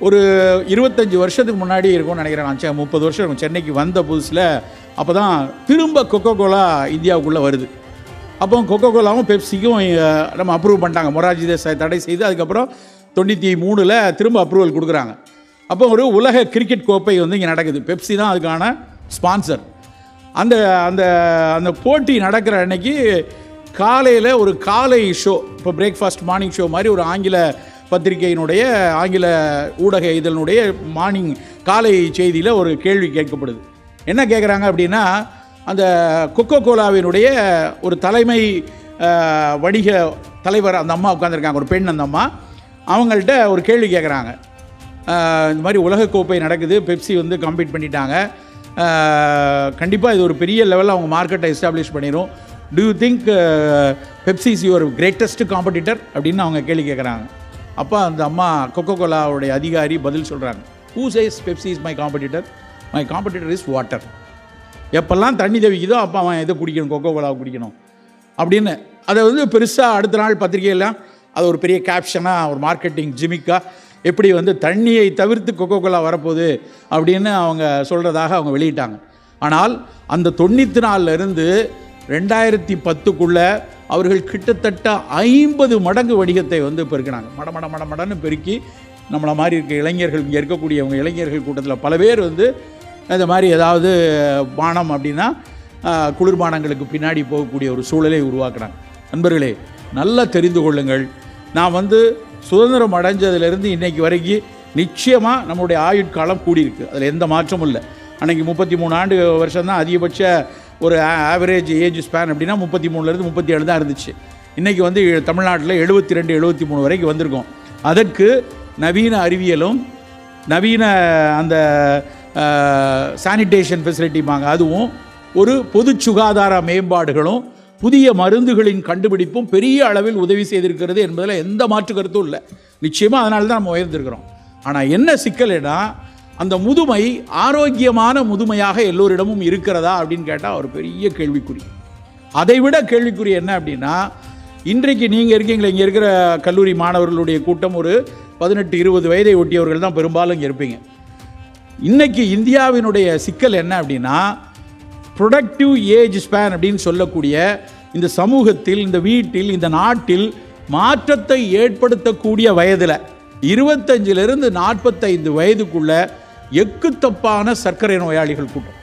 ஒரு 25 வருஷத்துக்கு முன்னாடி இருக்கும்னு நினைக்கிறேன். நான் 30 வருஷம் இருக்கும். சென்னைக்கு வந்த புதுசில் அப்போ தான் திரும்ப கொக்கோ கோலா இந்தியாவுக்குள்ளே வருது. அப்போ கொக்கோ கோலாவும் பெப்சிக்கும் நம்ம அப்ரூவ் பண்ணிட்டாங்க. மொரார்ஜி தேசாய் தடை செய்து அதுக்கப்புறம் 93 திரும்ப அப்ரூவல் கொடுக்குறாங்க. அப்போ ஒரு உலக கிரிக்கெட் கோப்பை வந்து இங்கே நடக்குது. பெப்சி தான் அதுக்கான ஸ்பான்சர். அந்த அந்த அந்த போட்டி நடக்கிற அன்னைக்கு காலையில் ஒரு காலை ஷோ, இப்போ பிரேக்ஃபாஸ்ட் மார்னிங் ஷோ மாதிரி ஒரு ஆங்கில பத்திரிகையினுடைய ஆங்கில ஊடக இதழினுடைய மார்னிங் காலை செய்தியில் ஒரு கேள்வி கேட்கப்படுது. என்ன கேட்குறாங்க அப்படின்னா, அந்த கொக்கோ கோலாவினுடைய ஒரு தலைமை வணிக தலைவர் அந்த அம்மா உட்காந்துருக்காங்க, ஒரு பெண். அந்த அம்மா அவங்கள்ட்ட ஒரு கேள்வி கேட்குறாங்க. இந்த மாதிரி உலகக்கோப்பை நடக்குது, பெப்சி வந்து கம்பீட் பண்ணிட்டாங்க, கண்டிப்பாக இது ஒரு பெரிய லெவலில் அவங்க மார்க்கெட்டை எஸ்டாப்ளிஷ் பண்ணிடும். Do you think Pepsi is your greatest competitor அப்படின்னு அவங்க கேள்வி கேட்குறாங்க. அப்போ அந்த அம்மா கொக்கோ கோலாவுடைய அதிகாரி பதில் சொல்கிறாங்க, who chase Pepsi is my competitor? My competitor is water. எப்பெல்லாம் தண்ணி தவிக்குதோ அப்போ அவன் எதை குடிக்கணும், கொக்கோ கோலாவை குடிக்கணும் அப்படின்னு. அதை வந்து பெருசாக அடுத்த நாள் பத்திரிகையெல்லாம் அது ஒரு பெரிய கேப்ஷனாக, ஒரு மார்க்கெட்டிங் ஜிமிக்காக, எப்படி வந்து தண்ணியை தவிர்த்து கொக்கோ கோலா வரப்போகுது அப்படின்னு அவங்க சொல்கிறதாக அவங்க வெளியிட்டாங்க. ஆனால் அந்த 94 2010 அவர்கள் கிட்டத்தட்ட 50 மடங்கு வணிகத்தை வந்து பெருக்கினாங்க. மடன்னு பெருக்கி நம்மளை மாதிரி இருக்க இளைஞர்கள், இங்கே இருக்கக்கூடியவங்க இளைஞர்கள் கூட்டத்தில் பல பேர் வந்து இந்த மாதிரி ஏதாவது பானம் அப்படின்னா குளிர்பானங்களுக்கு பின்னாடி போகக்கூடிய ஒரு சூழலை உருவாக்குறாங்க. நண்பர்களே, நல்லா தெரிந்து கொள்ளுங்கள், நான் வந்து சுதந்திரம் அடைஞ்சதுலேருந்து இன்றைக்கு வரைக்கும் நிச்சயமாக நம்மளுடைய ஆயுட்காலம் கூடியிருக்கு. அதில் எந்த மாற்றமும் இல்லை. அன்றைக்கி 33 வருஷம் தான் அதிகபட்ச ஒரு ஆவரேஜ் ஏஜ் ஸ்பேன் அப்படின்னா 33 37 தான் இருந்துச்சு. இன்றைக்கி வந்து தமிழ்நாட்டில் 72 73 வரைக்கும் வந்திருக்கோம். அதற்கு நவீன அறிவியலும் நவீன அந்த சானிடேஷன் ஃபெசிலிட்டிமாங்க, அதுவும் ஒரு பொது சுகாதார மேம்பாடுகளும் புதிய மருந்துகளின் கண்டுபிடிப்பும் பெரிய அளவில் உதவி செய்திருக்கிறது என்பதில் எந்த மாற்று கருத்தும் இல்லை. நிச்சயமாக அதனால தான் நம்ம உயர்ந்திருக்கிறோம். ஆனால் என்ன சிக்கல்னா, அந்த முதுமை ஆரோக்கியமான முதுமையாக எல்லோரிடமும் இருக்கிறதா அப்படின்னு கேட்டால் ஒரு பெரிய கேள்விக்குறி. அதைவிட கேள்விக்குறி என்ன அப்படின்னா, இன்றைக்கு நீங்கள் இருக்கீங்களே, இங்கே இருக்கிற கல்லூரி மாணவர்களுடைய கூட்டம் ஒரு 18-20 வயதை ஒட்டியவர்கள் தான் பெரும்பாலும் இங்கே இருப்பீங்க. இன்றைக்கி இந்தியாவினுடைய சிக்கல் என்ன அப்படின்னா, ப்ரொடக்டிவ் ஏஜ் ஸ்பேன் அப்படின்னு சொல்லக்கூடிய இந்த சமூகத்தில், இந்த வீட்டில், இந்த நாட்டில் மாற்றத்தை ஏற்படுத்தக்கூடிய வயதில் 25 45 வயதுக்குள்ள எக்குத்தப்பான சர்க்கரை நோயாளிகள் கூட்டம்.